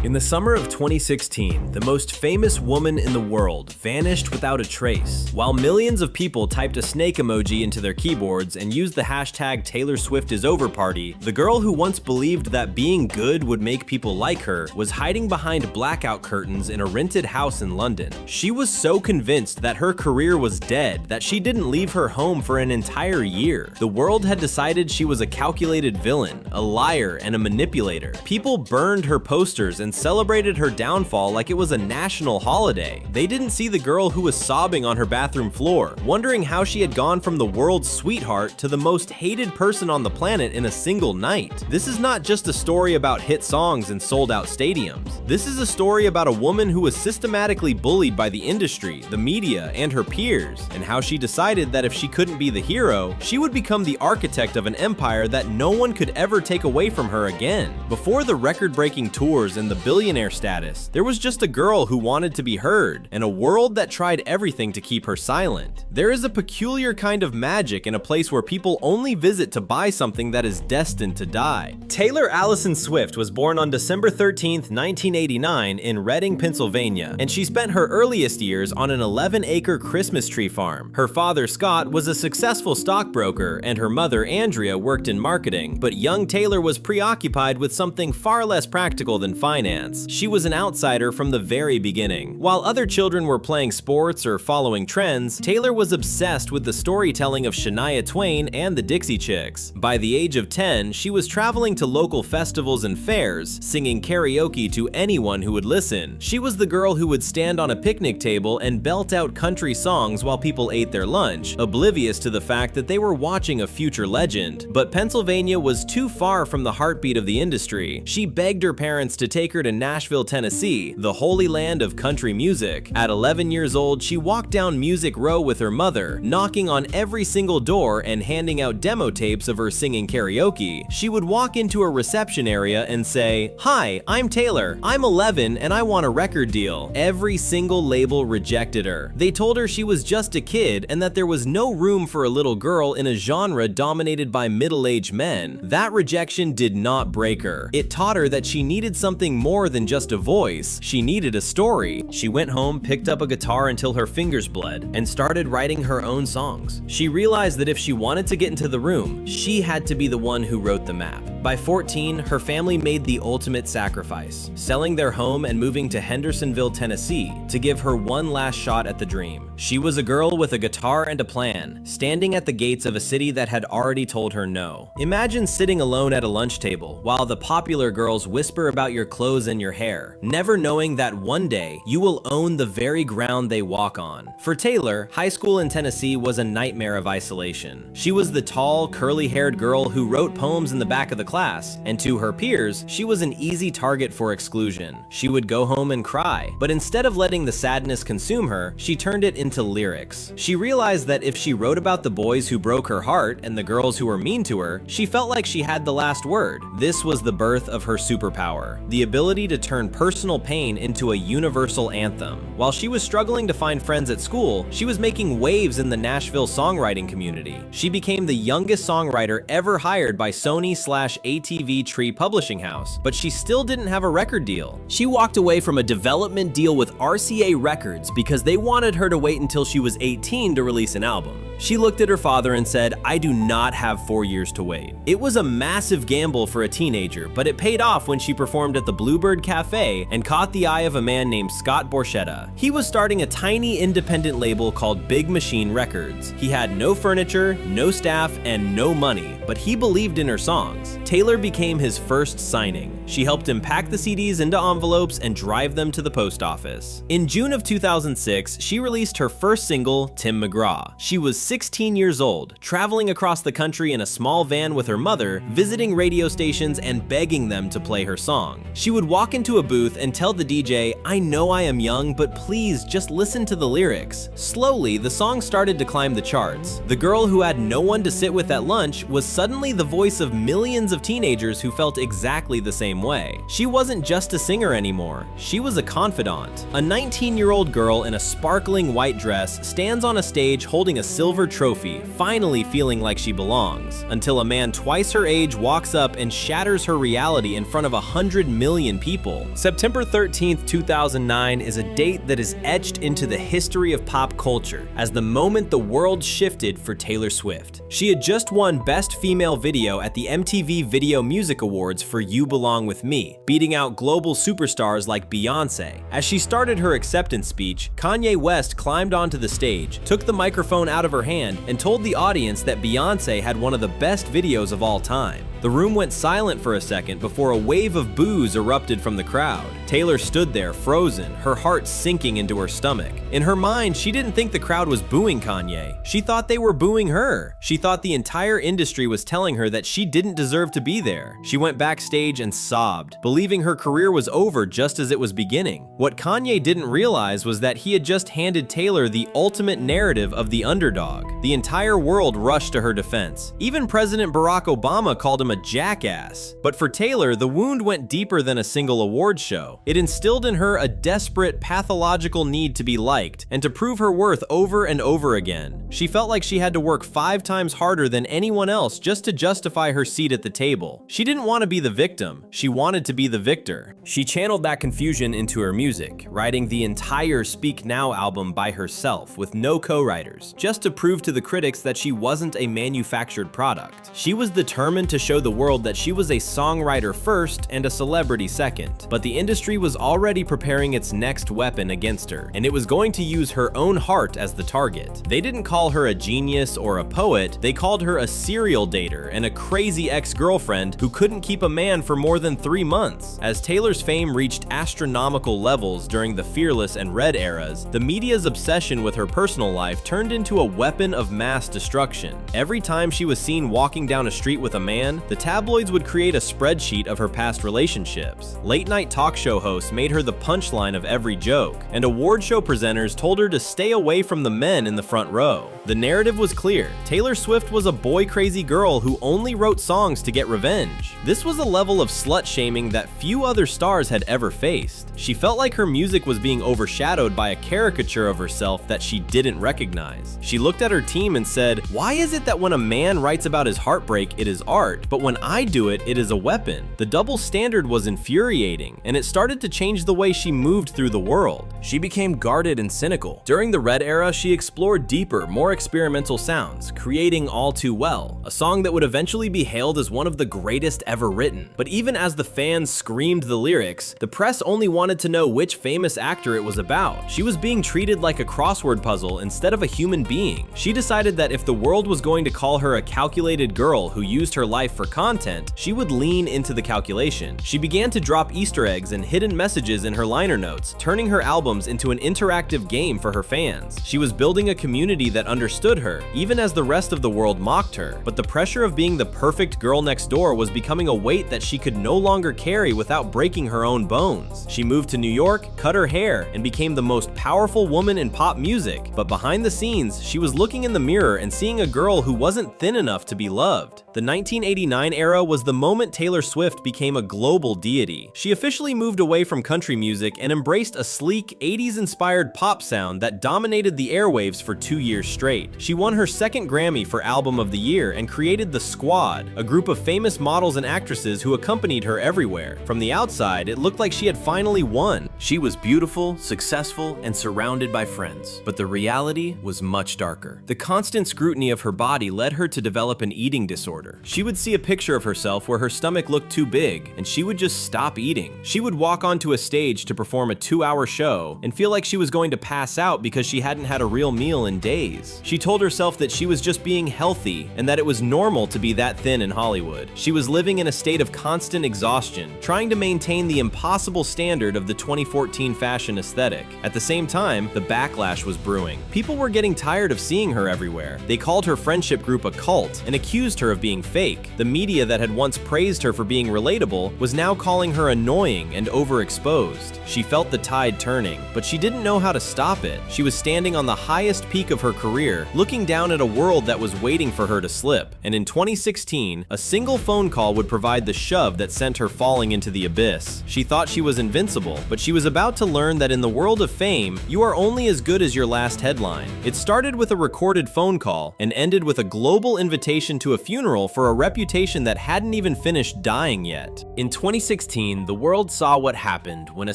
In the summer of 2016, the most famous woman in the world vanished without a trace. While millions of people typed a snake emoji into their keyboards and used the hashtag Taylor Swift is over party, the girl who once believed that being good would make people like her was hiding behind blackout curtains in a rented house in London. She was so convinced that her career was dead that she didn't leave her home for an entire year. The world had decided she was a calculated villain, a liar, and a manipulator. People burned her posters and celebrated her downfall like it was a national holiday. They didn't see the girl who was sobbing on her bathroom floor, wondering how she had gone from the world's sweetheart to the most hated person on the planet in a single night. This is not just a story about hit songs and sold-out stadiums. This is a story about a woman who was systematically bullied by the industry, the media, and her peers, and how she decided that if she couldn't be the hero, she would become the architect of an empire that no one could ever take away from her again. Before the record-breaking tours and the billionaire status, there was just a girl who wanted to be heard, and a world that tried everything to keep her silent. There is a peculiar kind of magic in a place where people only visit to buy something that is destined to die. Taylor Allison Swift was born on December 13th, 1989 in Reading, Pennsylvania, and she spent her earliest years on an 11-acre Christmas tree farm. Her father, Scott, was a successful stockbroker, and her mother, Andrea, worked in marketing, but young Taylor was preoccupied with something far less practical than finance. She was an outsider from the very beginning. While other children were playing sports or following trends, Taylor was obsessed with the storytelling of Shania Twain and the Dixie Chicks. By the age of 10, she was traveling to local festivals and fairs, singing karaoke to anyone who would listen. She was the girl who would stand on a picnic table and belt out country songs while people ate their lunch, oblivious to the fact that they were watching a future legend. But Pennsylvania was too far from the heartbeat of the industry. She begged her parents to take her to Nashville, Tennessee, the holy land of country music. At 11 years old, she walked down Music Row with her mother, knocking on every single door and handing out demo tapes of her singing karaoke. She would walk into a reception area and say, "Hi, I'm Taylor. I'm 11 and I want a record deal." Every single label rejected her. They told her she was just a kid and that there was no room for a little girl in a genre dominated by middle-aged men. That rejection did not break her. It taught her that she needed something more than just a voice. She needed a story. She went home, picked up a guitar until her fingers bled, and started writing her own songs. She realized that if she wanted to get into the room, she had to be the one who wrote the map. By 14, her family made the ultimate sacrifice, selling their home and moving to Hendersonville, Tennessee, to give her one last shot at the dream. She was a girl with a guitar and a plan, standing at the gates of a city that had already told her no. Imagine sitting alone at a lunch table while the popular girls whisper about your clothes and your hair, never knowing that one day you will own the very ground they walk on. For Taylor, high school in Tennessee was a nightmare of isolation. She was the tall, curly-haired girl who wrote poems in the back of the class, and to her peers, she was an easy target for exclusion. She would go home and cry, but instead of letting the sadness consume her, she turned it into lyrics. She realized that if she wrote about the boys who broke her heart and the girls who were mean to her, she felt like she had the last word. This was the birth of her superpower, the ability to turn personal pain into a universal anthem. While she was struggling to find friends at school, she was making waves in the Nashville songwriting community. She became the youngest songwriter ever hired by Sony/ATV Tree Publishing House, but she still didn't have a record deal. She walked away from a development deal with RCA Records because they wanted her to wait until she was 18 to release an album. She looked at her father and said, "I do not have 4 years to wait." It was a massive gamble for a teenager, but it paid off when she performed at the Bluebird Cafe and caught the eye of a man named Scott Borchetta. He was starting a tiny independent label called Big Machine Records. He had no furniture, no staff, and no money, but he believed in her songs. Taylor became his first signing. She helped him pack the CDs into envelopes and drive them to the post office. In June of 2006, she released her first single, Tim McGraw. She was 16 years old, traveling across the country in a small van with her mother, visiting radio stations and begging them to play her song. She would walk into a booth and tell the DJ, "I know I am young, but please just listen to the lyrics." Slowly, the song started to climb the charts. The girl who had no one to sit with at lunch was suddenly the voice of millions of teenagers who felt exactly the same way. She wasn't just a singer anymore, she was a confidant. A 19-year-old girl in a sparkling white dress stands on a stage holding a silver silver trophy, finally feeling like she belongs, until a man twice her age walks up and shatters her reality in front of 100 million people. September 13th, 2009 is a date that is etched into the history of pop culture as the moment the world shifted for Taylor Swift. She had just won Best Female Video at the MTV Video Music Awards for You Belong With Me, beating out global superstars like Beyonce. As she started her acceptance speech, Kanye West climbed onto the stage, took the microphone out of her hand, and told the audience that Beyonce had one of the best videos of all time. The room went silent for a second before a wave of boos erupted from the crowd. Taylor stood there frozen, her heart sinking into her stomach. In her mind, she didn't think the crowd was booing Kanye. She thought they were booing her. She thought the entire industry was telling her that she didn't deserve to be there. She went backstage and sobbed, believing her career was over just as it was beginning. What Kanye didn't realize was that he had just handed Taylor the ultimate narrative of the underdog. The entire world rushed to her defense. Even President Barack Obama called him a jackass. But for Taylor, the wound went deeper than a single award show. It instilled in her a desperate, pathological need to be liked and to prove her worth over and over again. She felt like she had to work 5 times harder than anyone else just to justify her seat at the table. She didn't want to be the victim. She wanted to be the victor. She channeled that confusion into her music, writing the entire Speak Now album by herself with no co-writers, just to prove to the critics that she wasn't a manufactured product. She was determined to show the world that she was a songwriter first and a celebrity second. But the industry was already preparing its next weapon against her, and it was going to use her own heart as the target. They didn't call her a genius or a poet, they called her a serial dater and a crazy ex-girlfriend who couldn't keep a man for more than 3 months. As Taylor's fame reached astronomical levels during the Fearless and Red eras, the media's obsession with her personal life turned into a weapon of mass destruction. Every time she was seen walking down a street with a man, the tabloids would create a spreadsheet of her past relationships. Late-night talk show hosts made her the punchline of every joke, and award show presenters told her to stay away from the men in the front row. The narrative was clear. Taylor Swift was a boy-crazy girl who only wrote songs to get revenge. This was a level of slut-shaming that few other stars had ever faced. She felt like her music was being overshadowed by a caricature of herself that she didn't recognize. She looked at her team and said, "Why is it that when a man writes about his heartbreak, it is art, but when I do it, it is a weapon?" The double standard was infuriating, and it started to change the way she moved through the world. She became guarded and cynical. During the Red era, she explored deeper, more experimental sounds, creating All Too Well, a song that would eventually be hailed as one of the greatest ever written. But even as the fans screamed the lyrics, the press only wanted to know which famous actor it was about. She was being treated like a crossword puzzle instead of a human being. She decided that if the world was going to call her a calculated girl who used her life for content, she would lean into the calculation. She began to drop Easter eggs and hidden messages in her liner notes, turning her albums into an interactive game for her fans. She was building a community that understood her, even as the rest of the world mocked her. But the pressure of being the perfect girl next door was becoming a weight that she could no longer carry without breaking her own bones. She moved to New York, cut her hair, and became the most powerful woman in pop music. But behind the scenes, she was looking in the mirror and seeing a girl who wasn't thin enough to be loved. The 1989 era was the moment Taylor Swift became a global deity. She officially moved away from country music and embraced a sleek, 80s-inspired pop sound that dominated the airwaves for 2 years straight. She won her second Grammy for Album of the Year and created The Squad, a group of famous models and actresses who accompanied her everywhere. From the outside, it looked like she had finally won. She was beautiful, successful, and surrounded by friends. But the reality was much darker. The constant scrutiny of her body led her to develop an eating disorder. She would see a picture of herself where her stomach looked too big, and she would just stop eating. She would walk onto a stage to perform a 2-hour show and feel like she was going to pass out because she hadn't had a real meal in days. She told herself that she was just being healthy and that it was normal to be that thin in Hollywood. She was living in a state of constant exhaustion, trying to maintain the impossible standard of the 2014 fashion aesthetic. At the same time, the backlash was brewing. People were getting tired of seeing her everywhere. They called her friendship group a cult and accused her of being fake. The media that had once praised her for being relatable was now calling her annoying and overexposed. She felt the tide turning. burning, but she didn't know how to stop it. She was standing on the highest peak of her career, looking down at a world that was waiting for her to slip. And in 2016, a single phone call would provide the shove that sent her falling into the abyss. She thought she was invincible, but she was about to learn that in the world of fame, you are only as good as your last headline. It started with a recorded phone call and ended with a global invitation to a funeral for a reputation that hadn't even finished dying yet. In 2016, the world saw what happened when a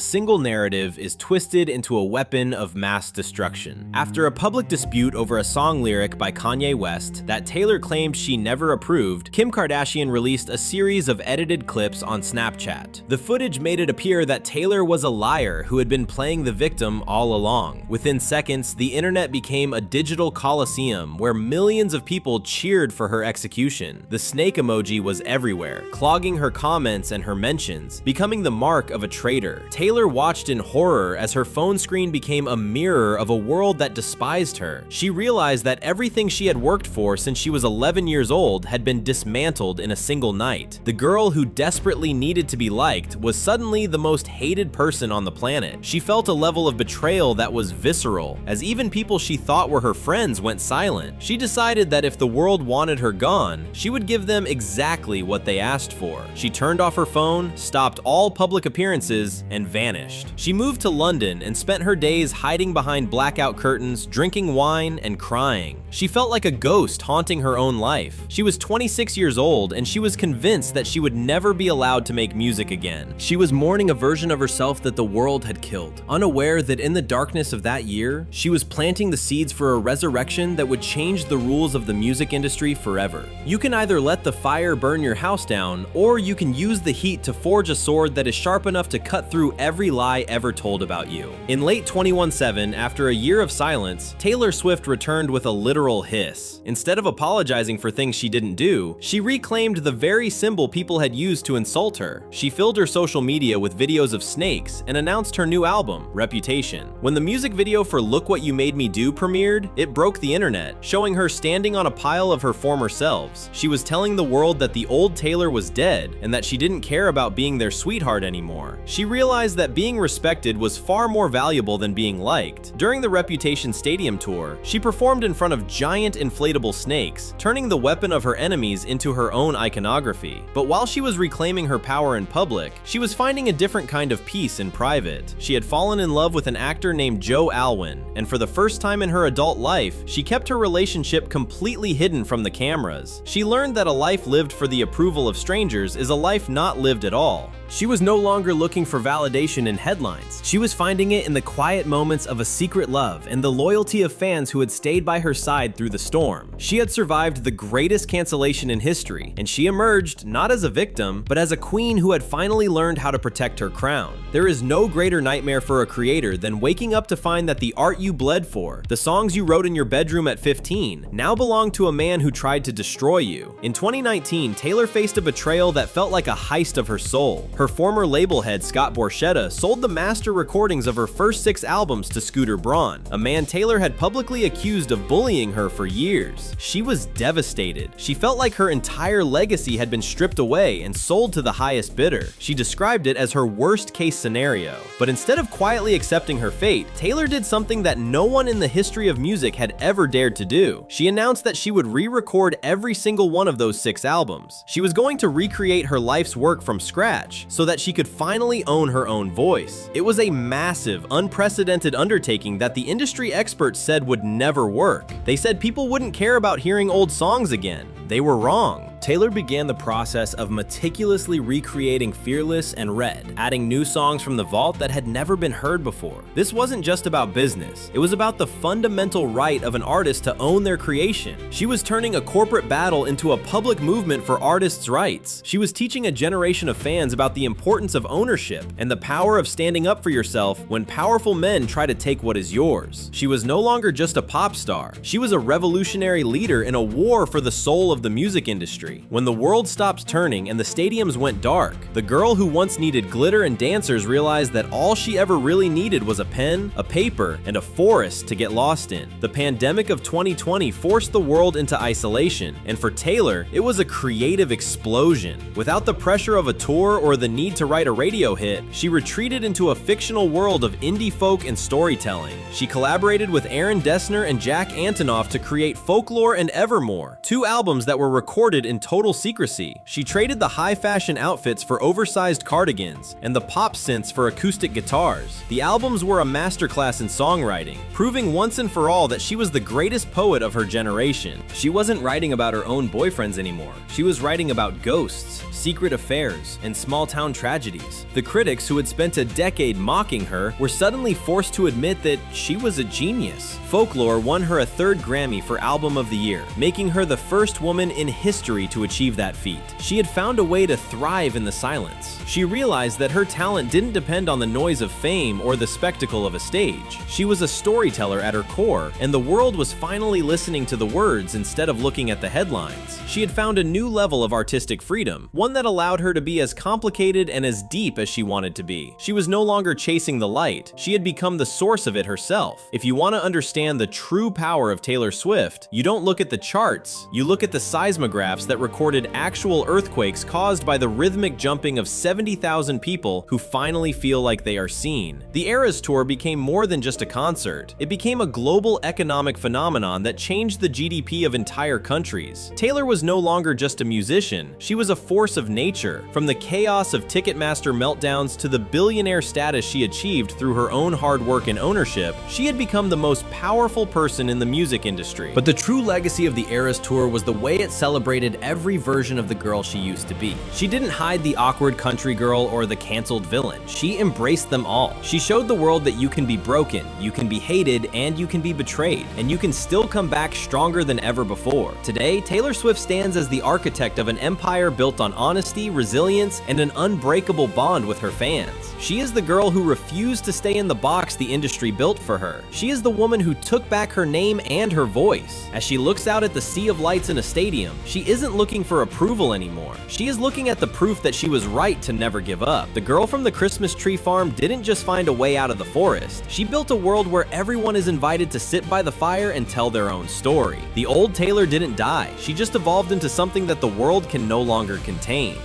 single narrative is twisted into a weapon of mass destruction. After a public dispute over a song lyric by Kanye West that Taylor claimed she never approved, Kim Kardashian released a series of edited clips on Snapchat. The footage made it appear that Taylor was a liar who had been playing the victim all along. Within seconds, the internet became a digital coliseum where millions of people cheered for her execution. The snake emoji was everywhere, clogging her comments and her mentions, becoming the mark of a traitor. Taylor watched in horror as her phone screen became a mirror of a world that despised her. She realized that everything she had worked for since she was 11 years old had been dismantled in a single night. The girl who desperately needed to be liked was suddenly the most hated person on the planet. She felt a level of betrayal that was visceral, as even people she thought were her friends went silent. She decided that if the world wanted her gone, she would give them exactly what they asked for. She turned off her phone, stopped all public appearances, and vanished. She moved to London and spent her days hiding behind blackout curtains, drinking wine, and crying. She felt like a ghost haunting her own life. She was 26 years old, and she was convinced that she would never be allowed to make music again. She was mourning a version of herself that the world had killed, unaware that in the darkness of that year, she was planting the seeds for a resurrection that would change the rules of the music industry forever. You can either let the fire burn your house down, or you can use the heat to forge a sword that is sharp enough to cut through every lie ever told about you. In late 2017, after a year of silence, Taylor Swift returned with a literal hiss. Instead of apologizing for things she didn't do, she reclaimed the very symbol people had used to insult her. She filled her social media with videos of snakes and announced her new album, Reputation. When the music video for Look What You Made Me Do premiered, it broke the internet, showing her standing on a pile of her former selves. She was telling the world that the old Taylor was dead and that she didn't care about being their sweetheart anymore. She realized that being respected was far more valuable than being liked. During the Reputation Stadium tour, she performed in front of giant inflatable snakes, turning the weapon of her enemies into her own iconography. But while she was reclaiming her power in public, she was finding a different kind of peace in private. She had fallen in love with an actor named Joe Alwyn, and for the first time in her adult life, she kept her relationship completely hidden from the cameras. She learned that a life lived for the approval of strangers is a life not lived at all. She was no longer looking for validation in headlines. She was finding it in the quiet moments of a secret love and the loyalty of fans who had stayed by her side through the storm. She had survived the greatest cancellation in history, and she emerged not as a victim, but as a queen who had finally learned how to protect her crown. There is no greater nightmare for a creator than waking up to find that the art you bled for, the songs you wrote in your bedroom at 15, now belong to a man who tried to destroy you. In 2019, Taylor faced a betrayal that felt like a heist of her soul. Her former label head, Scott Borchetta, sold the master recordings of her first 6 albums to Scooter Braun, a man Taylor had publicly accused of bullying her for years. She was devastated. She felt like her entire legacy had been stripped away and sold to the highest bidder. She described it as her worst-case scenario. But instead of quietly accepting her fate, Taylor did something that no one in the history of music had ever dared to do. She announced that she would re-record every single one of those 6 albums. She was going to recreate her life's work from scratch, so that she could finally own her own voice. It was a massive, unprecedented undertaking that the industry experts said would never work. They said people wouldn't care about hearing old songs again. They were wrong. Taylor began the process of meticulously recreating Fearless and Red, adding new songs from the vault that had never been heard before. This wasn't just about business, it was about the fundamental right of an artist to own their creation. She was turning a corporate battle into a public movement for artists' rights. She was teaching a generation of fans about the importance of ownership and the power of standing up for yourself when powerful men try to take what is yours. She was no longer just a pop star, she was a revolutionary leader in a war for the soul of the music industry. industry. When the world stopped turning and the stadiums went dark, the girl who once needed glitter and dancers realized that all she ever really needed was a pen, a paper, and a forest to get lost in. The pandemic of 2020 forced the world into isolation, and for Taylor, it was a creative explosion. Without the pressure of a tour or the need to write a radio hit, she retreated into a fictional world of indie folk and storytelling. She collaborated with Aaron Dessner and Jack Antonoff to create Folklore and Evermore, two albums that were recorded in total secrecy. She traded the high-fashion outfits for oversized cardigans and the pop synths for acoustic guitars. The albums were a masterclass in songwriting, proving once and for all that she was the greatest poet of her generation. She wasn't writing about her own boyfriends anymore. She was writing about ghosts, secret affairs, and small-town tragedies. The critics who had spent a decade mocking her were suddenly forced to admit that she was a genius. Folklore won her a third Grammy for Album of the Year, making her the first woman in history to achieve that feat. She had found a way to thrive in the silence. She realized that her talent didn't depend on the noise of fame or the spectacle of a stage. She was a storyteller at her core, and the world was finally listening to the words instead of looking at the headlines. She had found a new level of artistic freedom, one that allowed her to be as complicated and as deep as she wanted to be. She was no longer chasing the light. She had become the source of it herself. If you want to understand the true power of Taylor Swift, you don't look at the charts, you look at the seismographs that recorded actual earthquakes caused by the rhythmic jumping of 70,000 people who finally feel like they are seen. The Eras Tour became more than just a concert. It became a global economic phenomenon that changed the GDP of entire countries. Taylor was no longer just a musician, she was a force of nature. From the chaos of Ticketmaster meltdowns to the billionaire status she achieved through her own hard work and ownership, she had become the most powerful person in the music industry. But the true legacy of the Eras Tour was the way it celebrated every version of the girl she used to be. She didn't hide the awkward country girl or the canceled villain. She embraced them all. She showed the world that you can be broken, you can be hated, and you can be betrayed, and you can still come back stronger than ever before. Today, Taylor Swift stands as the architect of an empire built on honesty, resilience, and an unbreakable bond with her fans. She is the girl who refused to stay in the box the industry built for her. She is the woman who took back her name and her voice. As she looks out at the sea of lights in a stadium, she isn't looking for approval anymore. She is looking at the proof that she was right to never give up. The girl from the Christmas tree farm didn't just find a way out of the forest. She built a world where everyone is invited to sit by the fire and tell their own story. The old Taylor didn't die. She just evolved into something that the world can no longer contain.